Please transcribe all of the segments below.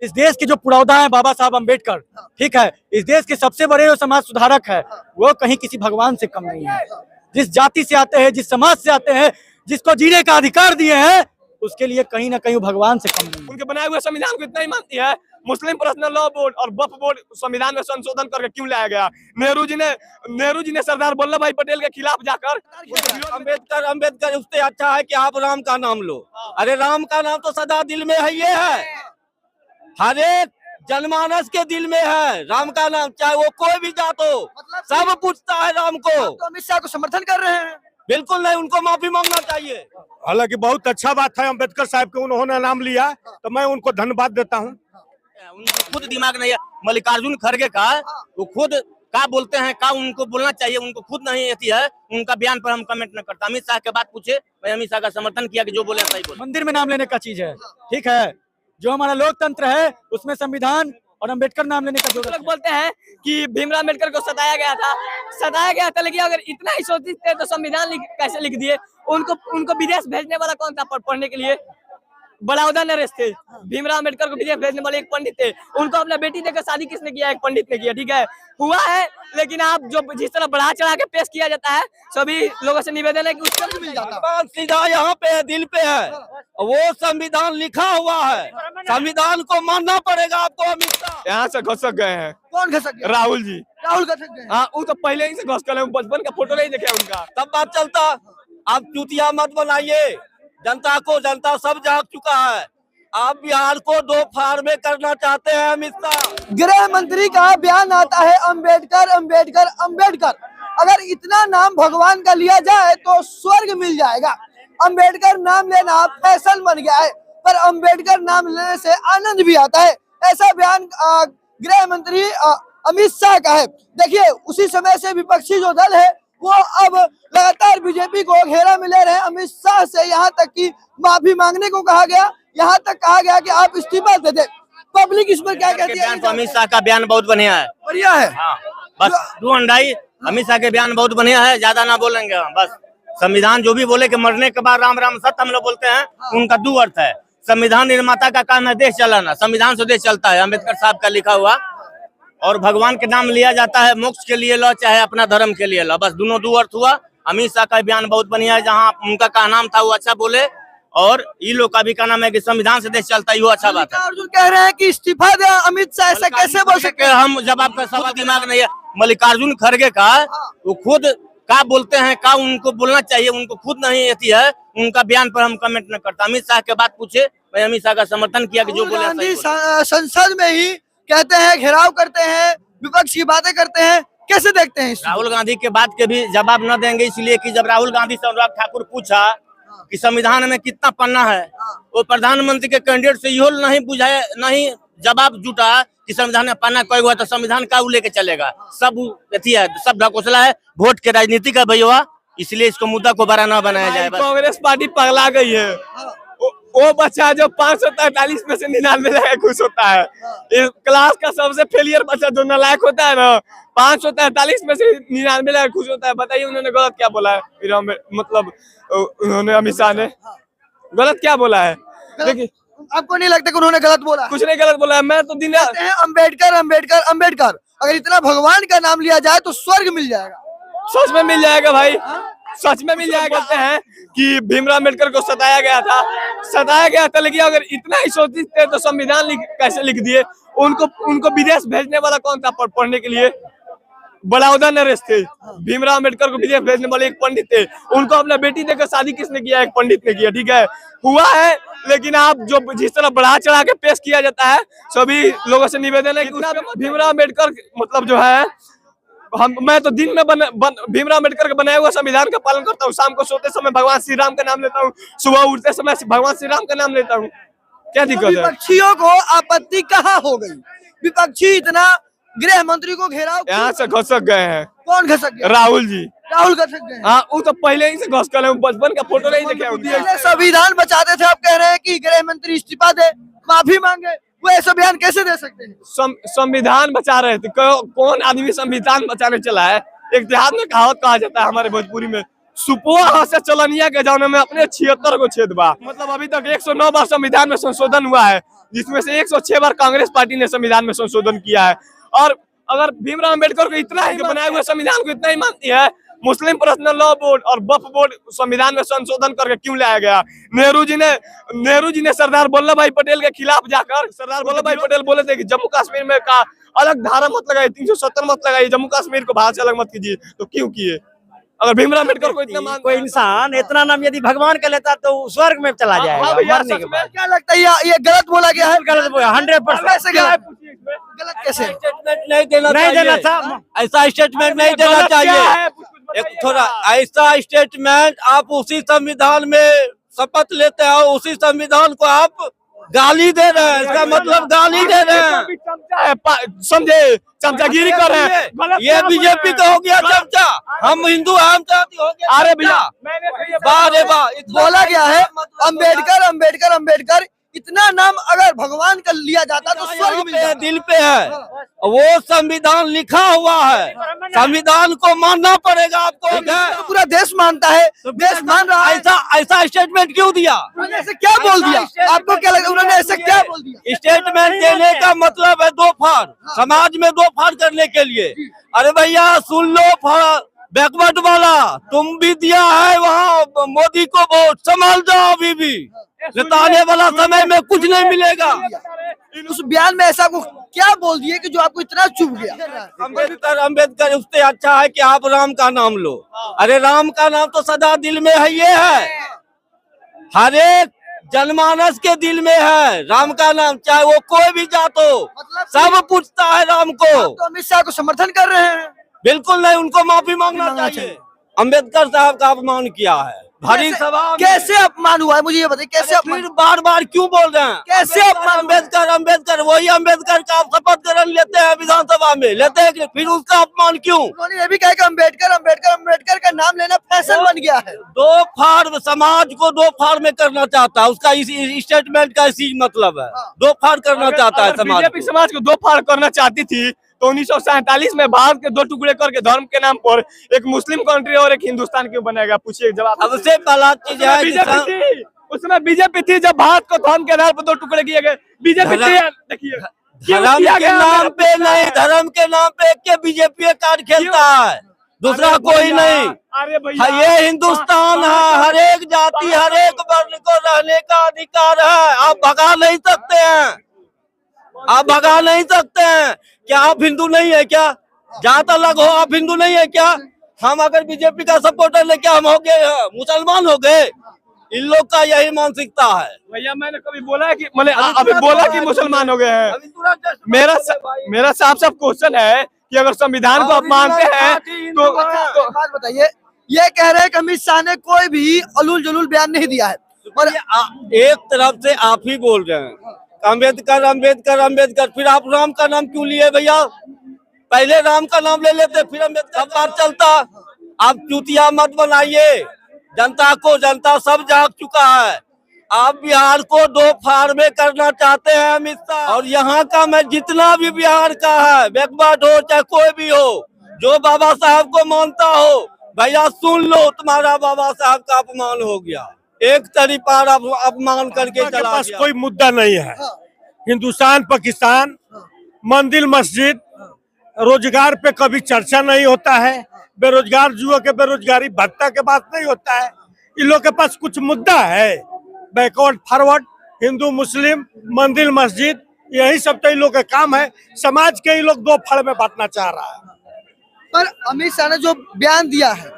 इस देश के जो पुरौधा है बाबा साहब अम्बेडकर, ठीक है, इस देश के सबसे बड़े जो समाज सुधारक है, वो कहीं किसी भगवान से कम नहीं है। जिस जाति से आते हैं, जिस समाज से आते हैं, जिसको जीने का अधिकार दिए हैं, उसके लिए कहीं ना कहीं भगवान से कम नहीं है। उनके बनाए हुए संविधान को इतना ही मानती है। मुस्लिम पर्सनल लॉ बोर्ड और वक्फ बोर्ड संविधान में संशोधन करके क्यों लाया गया? नेहरू जी ने सरदार वल्लभ भाई पटेल के खिलाफ जाकर अम्बेडकर उससे अच्छा है कि आप राम का नाम लो। अरे राम का नाम तो सदा दिल में है, ये है हर एक जनमानस के दिल में है राम का नाम, चाहे वो कोई भी जात हो, सब पूछता है राम को। तो अमित शाह को समर्थन कर रहे हैं? बिल्कुल नहीं, उनको माफी मांगना चाहिए। हालांकि बहुत अच्छा बात है अम्बेडकर साहब के उन्होंने नाम लिया, तो मैं उनको धन्यवाद देता हूँ। उनको खुद दिमाग नहीं है। मल्लिकार्जुन खड़गे का वो खुद क्या बोलते हैं, क्या उनको बोलना चाहिए, उनको खुद नहीं आती है। उनका बयान पर हम कमेंट न करता। अमित शाह के बात पूछे, मैं अमित शाह का समर्थन किया कि जो बोले सही बोले। मंदिर में नाम लेने का चीज है, ठीक है, जो हमारा लोकतंत्र है उसमें संविधान और अम्बेडकर नाम लेने का लोग बोलते हैं कि भीमराव अम्बेडकर को सताया गया था, लेकिन अगर इतना ही सोचते थे तो संविधान कैसे लिख दिए? उनको विदेश भेजने वाला कौन था पढ़ने के लिए? बड़ौदा नरेश थे। भीमराव अम्बेडकर को विदेश भेजने वाले एक पंडित थे। उनको अपना बेटी देकर शादी किसने किया? एक पंडित ने किया, ठीक है, हुआ है। लेकिन आप जो जिस तरह बढ़ा चढ़ा के पेश किया जाता है, सभी लोगों से निवेदन है कि उसको मिल जाता है। सीधा यहाँ पे है, दिल पे है, वो संविधान लिखा हुआ है, संविधान को मानना पड़ेगा आपको। अमित शाह यहाँ से घसक गए हैं। कौन घसक गया? राहुल जी। राहुल घसक गए? हाँ, वो तो पहले ही से घस कर बचपन का फोटो नहीं देखे उनका, तब बात चलता। आप चूतिया मत बनाइए जनता को, जनता सब जाग चुका है। आप बिहार को दो फाड़ में करना चाहते हैं अमित शाह। गृह मंत्री का बयान आता है अम्बेडकर अम्बेडकर अम्बेडकर। अगर इतना नाम भगवान का लिया जाए तो स्वर्ग मिल जाएगा। अम्बेडकर नाम लेना फैशन बन गया है, पर अम्बेडकर नाम लेने से आनंद भी आता है। ऐसा बयान गृह मंत्री अमित शाह का है। देखिए, उसी समय से विपक्षी जो दल है वो अब लगातार बीजेपी को घेरा में ले रहे हैं। अमित शाह से यहाँ तक कि माफी मांगने को कहा गया, यहाँ तक कहा गया कि आप इस्तीफा दे दे। पब्लिक इस पर क्या कहती है? अमित शाह का बयान बहुत बढ़िया है, बढ़िया है। हाँ, बस दो अंडाई। अमित शाह के बयान बहुत बढ़िया है, ज्यादा ना बोलेंगे हम। बस संविधान जो भी बोले कि मरने के बाद राम राम सत्य हम लोग बोलते हैं, उनका दो अर्थ है। संविधान निर्माता का काम है देश चलाना, संविधान से देश चलता है, अम्बेडकर साहब का लिखा हुआ। और भगवान के नाम लिया जाता है, मोक्ष के लिए लो चाहे अपना धर्म के लिए लो, बस दोनों दो अर्थ हुआ। अमित शाह का बयान बहुत बढ़िया है, जहाँ उनका क्या नाम था वो अच्छा बोले, और ये लोग का भी क्या नाम है कि संविधान से देश चलता है, वो अच्छा बात है। अर्जुन कह रहे हैं कि इस्तीफा दे अमित शाह, ऐसा कैसे बोल सकते हैं? हम जब आपका सवाल दिमाग नहीं है। मल्लिकार्जुन खड़गे का वो खुद क्या बोलते हैं, क्या उनको बोलना चाहिए, उनको खुद नहीं आती है। उनका बयान पर हम कमेंट न करता। अमित शाह के बात पूछे, मैं अमित शाह का समर्थन किया कि जो बोले सही बोले। संसद में ही कहते हैं, घेराव करते हैं, विपक्ष की बातें करते हैं, कैसे देखते हैं? राहुल गांधी के बात के भी जवाब न देंगे, इसलिए कि जब राहुल गांधी से अनुराग ठाकुर पूछा कि संविधान में कितना पन्ना है, वो प्रधानमंत्री के कैंडिडेट से यो नहीं बुझाए, नहीं जवाब जुटा कि संविधान में पन्ना कोई हुआ, तो संविधान का लेके चलेगा। सब अथी है, सब ढकोसला है, वोट के राजनीति का भैया, इसलिए इसको मुद्दा को बड़ा न बनाया जाए। कांग्रेस पार्टी पगला गई है। वो बच्चा जो 543 में से 99 लाके खुश होता है, इस क्लास का सबसे फेलियर बच्चा जो नालायक होता है ना, 543 में से 99 लाके खुश होता है। बताइए उन्होंने गलत क्या बोला है? मतलब उन्होंने, अमित शाह ने गलत क्या बोला है? लेकिन आपको नहीं लगता कि उन्होंने गलत बोला? कुछ नहीं गलत बोला है। मैं तो दिन कहते हैं अम्बेडकर अम्बेडकर अम्बेडकर। अगर इतना भगवान का नाम लिया जाए तो स्वर्ग मिल जाएगा। सच में मिल जाएगा भाई, सच में मिल जाएगा। बोलते हैं कि भीमराव अम्बेडकर को सताया गया था, लेकिन अगर इतना ही सोचते थे तो संविधान कैसे लिख दिए? उनको विदेश भेजने वाला कौन था पढ़ने के लिए? बड़ौदा नरेश थे। भीमराव अम्बेडकर को विदेश भेजने वाले एक पंडित थे। उनको अपना बेटी देकर शादी किसने किया? एक पंडित ने किया, ठीक है, हुआ है। लेकिन आप जो जिस तरह बढ़ा चढ़ा के पेश किया जाता है, सभी लोगों से निवेदन है कि भीमराव अम्बेडकर मतलब जो है, मैं तो दिन में भीमराव अम्बेडकर के बनाए हुआ संविधान का पालन करता हूँ। शाम को सोते समय भगवान श्री राम का नाम लेता हूँ, सुबह उठते समय भगवान श्री राम का नाम लेता हूँ। क्या दिक्कत है? विपक्षियों को आपत्ति कहाँ हो गई? विपक्षी इतना गृह मंत्री को घेराव, यहाँ से घसक गए हैं। कौन घसक गया? राहुल जी। राहुल घसक गए? हाँ, वो तो पहले ही से घस कर बचपन का फोटो नहीं देखे उनका। संविधान बचाते थे, अब कह रहे हैं कि गृह मंत्री इस्तीफा दे, माफी मांगे। वो ऐसा बयान कैसे दे सकते हैं? संविधान बचा रहे थे। कौन आदमी संविधान बचाने चला है? एक देहात में कहावत कहा जाता है हमारे भोजपुरी में, सुपुआ से चलनिया के जाने में अपने 76 को छेद बा। मतलब अभी तक 109 बार संविधान में संशोधन हुआ है, जिसमें से 106 बार कांग्रेस पार्टी ने संविधान में संशोधन किया है। और अगर भीमराव अम्बेडकर को इतना ही बनाए हुए संविधान को इतना ही मानती है, मुस्लिम पर्सनल लॉ बोर्ड और वक्फ बोर्ड संविधान में संशोधन करके क्यों लाया गया? नेहरू जी ने सरदार वल्लभ भाई पटेल के खिलाफ जाकर, सरदार वल्लभ भाई पटेल बोले थे कि जम्मू कश्मीर में का अलग धारा मत लगाइए, 370 मत लगाइए, जम्मू कश्मीर को भारत से अलग मत कीजिए, तो क्यों किए? अगर भीमराव अम्बेडकर को इतना कोई इंसान इतना नाम यदि भगवान का लेता तो स्वर्ग में चला जाएगा मरने के बाद। क्या लगता है ये गलत बोला गया है? गलत बोला 100%। गलत कैसे? स्टेटमेंट नहीं देना था। ऐसा स्टेटमेंट नहीं देना चाहिए। एक थोड़ा ऐसा स्टेटमेंट, आप उसी संविधान में शपथ लेते हो, उसी संविधान को आप गाली दे रहे हैं, इसका मतलब गाली दे रहे हैं, समझे? चमचागिरी कर रहे हैं। ये बीजेपी का हो गया चमचा, हम हिंदू हम जाति हो गया। अरे भैया वाह रे वाह, बोला गया है अंबेडकर अंबेडकर अंबेडकर, इतना नाम अगर भगवान का लिया जाता तो स्वर्ग मिल जाता। दिल पे है, वो संविधान लिखा हुआ है, संविधान को मानना पड़ेगा आपको। तो पूरा देश मानता है, देश मान रहा है। ऐसा स्टेटमेंट क्यों दिया? उन्होंने ऐसे क्या बोल दिया? आपको क्या लगा उन्होंने ऐसे क्या बोल दिया? स्टेटमेंट देने का मतलब है दो फाड़, समाज में दो फाड़ करने के लिए। अरे भैया सुन लो, बैकवर्ड वाला तुम भी दिया है वहाँ मोदी को वोट, संभाल जाओ अभी भी, आने वाला समय में कुछ नहीं मिलेगा। उस बयान में ऐसा को क्या बोल दिए कि जो आपको इतना चुभ गया? अंबेडकर उससे अच्छा है कि आप राम का नाम लो। अरे राम का नाम तो सदा दिल में है, ये है हर एक जनमानस के दिल में है राम का नाम, चाहे वो कोई भी जात हो, सब पूछता है राम को। तो अमित शाह को समर्थन कर रहे हैं? बिल्कुल नहीं, उनको माफी मांगना चाहिए। अंबेडकर साहब का अपमान किया है भरी सभा में। कैसे अपमान हुआ है मुझे ये बताइए, कैसे अपमान? फिर बार बार क्यों बोल रहे हैं? कैसे अपमान? अंबेडकर अंबेडकर, वही अंबेडकर का आप शपथ ग्रहण लेते हैं विधानसभा में, लेते हैं, फिर उसका अपमान क्यों? उन्होंने ये भी कहा कि अंबेडकर अंबेडकर अंबेडकर का नाम लेना फैशन बन गया है। दो फाड़, समाज को दो फाड़ में करना चाहता है, उसका इस स्टेटमेंट का इसी मतलब है, दो फाड़ करना चाहता है समाज बीजेपी को। समाज को दो फाड़ करना चाहती थी तो 1947 में भारत के दो टुकड़े करके धर्म के नाम पर एक मुस्लिम कंट्री और एक हिंदुस्तान क्यों बनाएगा? पूछिए जवाब। सबसे पहला चीज है उसमें बीजेपी थी जब भारत को धर्म के आधार पर दो टुकड़े किए गए। बीजेपी देखिए धर्म के नाम पे नहीं, धर्म के नाम पे के बीजेपी कार्ड खेलता है, दूसरा कोई नहीं। अरे भैया ये हिंदुस्तान है, हर एक जाति हर एक वर्ण को रहने का अधिकार है, आप भगा नहीं सकते हैं, आप भगा नहीं सकते हैं। क्या आप हिंदू नहीं है क्या? जात अलग हो, आप हिंदू नहीं है क्या? हम अगर बीजेपी का सपोर्टर लेके हम हो गए मुसलमान हो गए? इन लोग का यही मानसिकता है। भैया मैंने कभी बोला है कि मैंने अभी बोला कि मुसलमान हो गए हैं? मेरा साफ साफ क्वेश्चन है कि अगर संविधान को आप मानते हैं तो बात बताइए, ये कह रहे हैं कि अमित शाह ने कोई भी अलूल जलूल बयान नहीं दिया है, और एक तरफ से आप ही बोल रहे हैं अंबेडकर अंबेडकर अंबेडकर, फिर आप राम का नाम क्यों लिए भैया? पहले राम का नाम ले लेते फिर अंबेडकर, बात चलता। आप चूतिया मत बनाइए जनता को, जनता सब जाग चुका है। आप बिहार को दो फाड़ में करना चाहते हैं अमित शाह, और यहाँ का मैं जितना भी बिहार का है, बैकवर्ड हो चाहे कोई भी हो, जो बाबा साहब को मानता हो, भैया सुन लो, तुम्हारा बाबा साहब का अपमान हो गया, एक तरीका अपमान करके चला पास गया। कोई मुद्दा नहीं है। हिंदुस्तान पाकिस्तान, मंदिर मस्जिद, रोजगार पे कभी चर्चा नहीं होता है, बेरोजगार युवा के बेरोजगारी भत्ता के बात नहीं होता है। इन लोग के पास कुछ मुद्दा है? बैकवर्ड फॉरवर्ड, हिंदू मुस्लिम, मंदिर मस्जिद, यही सब तो इन लोग का काम है। समाज के इन लोग दो फाड़ में बांटना चाह रहा है। पर अमित शाह ने जो बयान दिया है,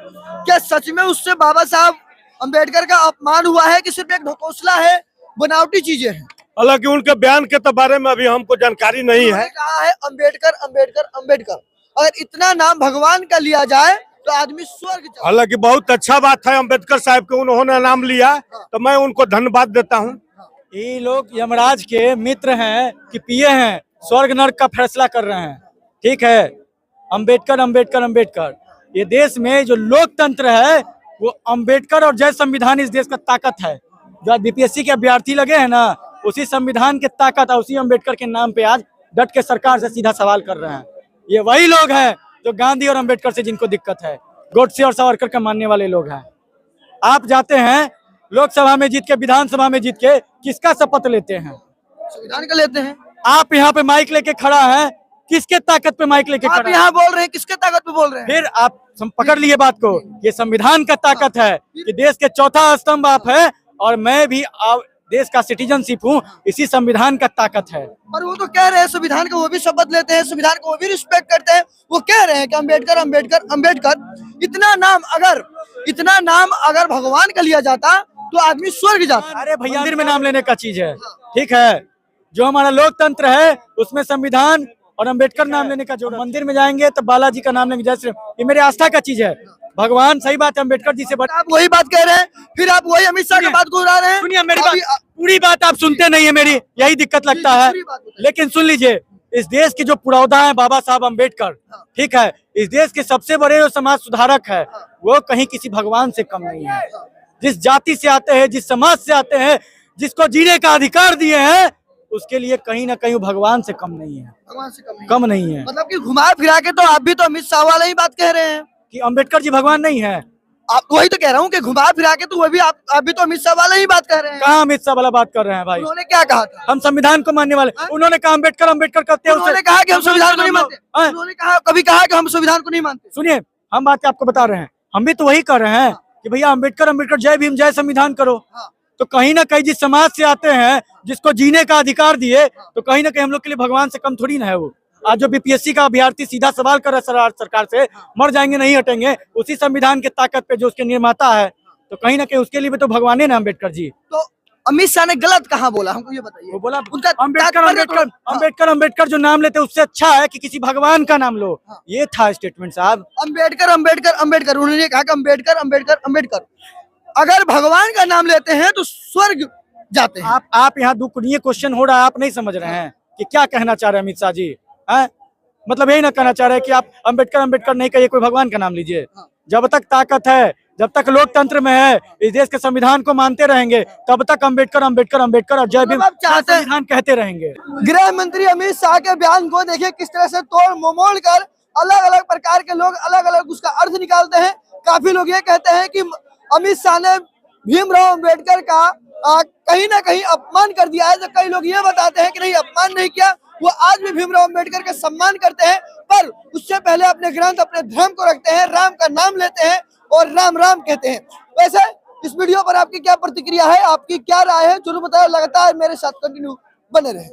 क्या सच में उससे बाबा साहब अंबेडकर का अपमान हुआ है कि सिर्फ एक ढकोसला है, बनावटी चीजें हैं? हालांकि उनके बयान के तो बारे में अभी हमको जानकारी नहीं है। कहा है अंबेडकर अंबेडकर अंबेडकर, अगर इतना नाम भगवान का लिया जाए तो आदमी स्वर्ग चला। हालांकि बहुत अच्छा बात है अम्बेडकर साहब के उन्होंने नाम लिया, तो मैं उनको धन्यवाद देता हूँ। ये लोग यमराज के मित्र हैं कि पिए हैं, स्वर्ग नर्क का फैसला कर रहे हैं। ठीक है, अंबेडकर अंबेडकर अंबेडकर, ये देश में जो लोकतंत्र है वो अंबेडकर और जय संविधान इस देश का ताकत है। जो आज बीपीएससी के अभ्यर्थी लगे हैं ना, उसी संविधान के ताकत है, उसी अंबेडकर के नाम पे आज डट के सरकार से सीधा सवाल कर रहे हैं। ये वही लोग हैं जो गांधी और अंबेडकर से जिनको दिक्कत है, गोडसे और सावरकर का मानने वाले लोग हैं। आप जाते हैं लोकसभा में जीत के, विधानसभा में जीत के, किसका शपथ लेते हैं? संविधान का लेते हैं। आप यहाँ पे माइक लेके खड़ा है, किसके ताकत पे माइक लेके आप खड़ा है? यहाँ बोल रहे हैं, किसके ताकत पे बोल रहे हैं? फिर आप पकड़ लिए बात को, ये संविधान का ताकत है कि देश के चौथा स्तंभ आप है और मैं भी देश का सिटीजनशिप हूँ, इसी संविधान का ताकत है। पर वो तो कह रहे हैं संविधान को वो भी शपथ लेते हैं, संविधान को वो भी रिस्पेक्ट करते हैं। वो कह रहे हैं कि अम्बेडकर अम्बेडकर अम्बेडकर। इतना नाम अगर भगवान का लिया जाता तो आदमी स्वर्ग जाता। अरे भैया, मंदिर में नाम लेने का चीज है, ठीक है। जो हमारा लोकतंत्र है उसमें संविधान और अम्बेडकर नाम लेने का जो, मंदिर में जाएंगे तो बालाजी का नाम लेंगे, जय श्री राम, ये मेरे आस्था का चीज है। भगवान, सही बात है, अम्बेडकर जी से बड़ा। आप वही बात कह रहे हैं, फिर आप वही अमित शाह की बात को उड़ा रहे हैं। सुनिए मेरी बात, पूरी बात आप सुनते नहीं है मेरी, यही दिक्कत लगता है। लेकिन सुन लीजिए, इस देश के जो पुरोधा है बाबा साहब अम्बेडकर, ठीक है, इस देश के सबसे बड़े जो समाज सुधारक है, वो कहीं किसी भगवान से कम नहीं है। जिस जाति से आते हैं, जिस समाज से आते हैं, जिसको जीने का अधिकार दिए हैं, उसके लिए कहीं ना कहीं भगवान से कम नहीं है, भगवान से कम नहीं है। मतलब कि घुमा फिरा के तो आप भी तो अमित शाह वाला ही बात कह रहे हैं कि अम्बेडकर जी भगवान नहीं है। आप वही तो कह रहा हूँ कि घुमा फिरा के तो वो भी आप भी तो अमित शाह वाला ही बात कह रहे हैं। कहाँ अमित शाह वाला बात कर रहे हैं भाई? उन्होंने क्या कहा था? हम संविधान को मानने वाले, उन्होंने कहा अम्बेडकर अम्बेडकर करते हैं। उन्होंने कहा कि हम संविधान को नहीं मानते। उन्होंने कभी कहा कि हम संविधान को नहीं मानते। सुनिए, हम बात आपको बता रहे हैं, हम भी तो वही कर रहे हैं कि भैया अम्बेडकर अम्बेडकर, जय भीम, जय संविधान करो। तो कहीं ना कहीं जिस समाज से आते हैं, जिसको जीने का अधिकार दिए, तो कहीं ना कहीं हम लोग के लिए भगवान से कम थोड़ी ना है वो। आज जो बीपीएससी का अभ्यर्थी सीधा सवाल कर रहा है सरकार से, मर जाएंगे नहीं हटेंगे, उसी संविधान के ताकत पे जो उसके निर्माता है, तो कहीं ना कहीं उसके लिए भी तो भगवान है ना अम्बेडकर जी। तो अमित शाह ने गलत कहाँ बोला, हमको ये बताइए। वो बोला उनका अम्बेडकर अम्बेडकर अम्बेडकर अम्बेडकर जो नाम लेते उससे अच्छा है कि किसी भगवान का नाम लो। ये था स्टेटमेंट साहब। अम्बेडकर अम्बेडकर अम्बेडकर, उन्होंने कहा कि अम्बेडकर अम्बेडकर अम्बेडकर। अगर भगवान का नाम लेते हैं तो स्वर्ग जाते हैं। आप यहाँ दुखनीय क्वेश्चन हो रहा है, आप नहीं समझ रहे हैं कि क्या कहना चाह रहे हैं अमित शाह जी हैं? मतलब यही ना कहना चाह रहे हैं कि आप अम्बेडकर अम्बेडकर नहीं कहिए, कोई भगवान का नाम लीजिए। जब तक ताकत है, जब तक लोकतंत्र में है, इस देश के संविधान को मानते रहेंगे, तब तक अम्बेडकर अम्बेडकर अम्बेडकर और जय भीम संविधान कहते रहेंगे। गृह मंत्री अमित शाह के बयान को देखिए किस तरह से तोड़ ममोड़ कर अलग अलग प्रकार के लोग अलग अलग उसका अर्थ निकालते हैं। काफी लोग ये कहते हैं कि अमित शाह ने भीमराव अम्बेडकर का कहीं ना कहीं अपमान कर दिया है। तो कई लोग ये बताते हैं कि नहीं, अपमान नहीं किया, वो आज भी भीमराव अम्बेडकर का सम्मान करते हैं, पर उससे पहले अपने ग्रंथ, अपने धर्म को रखते हैं, राम का नाम लेते हैं और राम राम कहते हैं। वैसे इस वीडियो पर आपकी क्या प्रतिक्रिया है, आपकी क्या राय है, जरूर बताओ। लगातार मेरे साथ कंटिन्यू बने रहे।